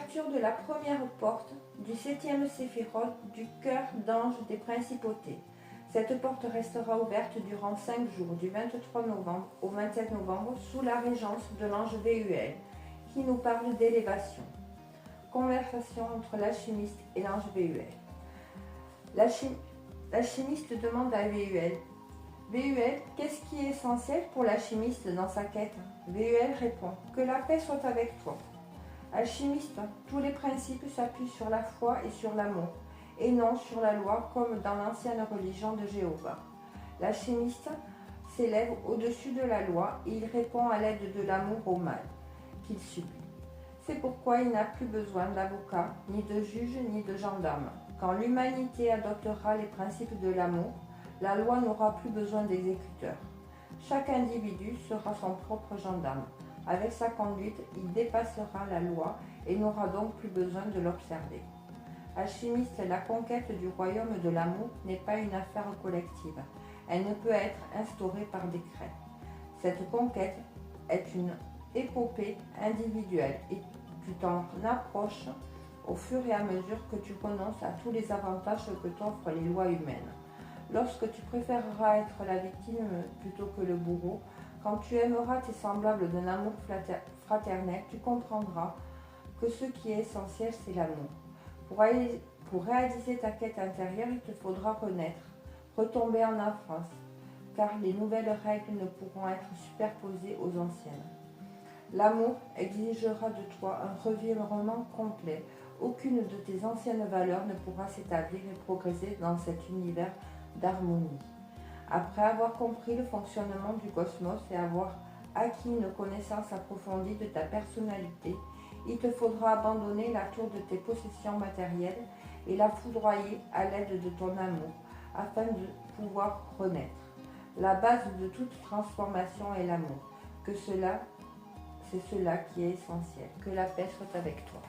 l'ouverture de la première porte du 7e séphiroth du cœur d'ange des principautés. Cette porte restera ouverte durant 5 jours, du 23 novembre au 27 novembre, sous la régence de l'ange Véhuel, qui nous parle d'élévation. Conversation entre l'alchimiste et l'ange Véhuel. L'alchimiste demande à Véhuel: Véhuel, qu'est-ce qui est essentiel pour l'alchimiste dans sa quête? Véhuel répond: que la paix soit avec toi. Alchimiste, tous les principes s'appuient sur la foi et sur l'amour, et non sur la loi comme dans l'ancienne religion de Jéhovah. L'alchimiste s'élève au-dessus de la loi et il répond à l'aide de l'amour au mal qu'il subit. C'est pourquoi il n'a plus besoin d'avocat, ni de juge, ni de gendarme. Quand l'humanité adoptera les principes de l'amour, la loi n'aura plus besoin d'exécuteurs. Chaque individu sera son propre gendarme. Avec sa conduite, il dépassera la loi et n'aura donc plus besoin de l'observer. Alchimiste, la conquête du royaume de l'amour n'est pas une affaire collective. Elle ne peut être instaurée par décret. Cette conquête est une épopée individuelle et tu t'en approches au fur et à mesure que tu renonces à tous les avantages que t'offrent les lois humaines. Lorsque tu préféreras être la victime plutôt que le bourreau, quand tu aimeras tes semblables d'un amour fraternel, tu comprendras que ce qui est essentiel, c'est l'amour. Pour réaliser ta quête intérieure, il te faudra renaître, retomber en enfance, car les nouvelles règles ne pourront être superposées aux anciennes. L'amour exigera de toi un revirement complet. Aucune de tes anciennes valeurs ne pourra s'établir et progresser dans cet univers d'harmonie. Après avoir compris le fonctionnement du cosmos et avoir acquis une connaissance approfondie de ta personnalité, il te faudra abandonner la tour de tes possessions matérielles et la foudroyer à l'aide de ton amour, afin de pouvoir renaître. La base de toute transformation est l'amour. C'est cela qui est essentiel. Que la paix soit avec toi.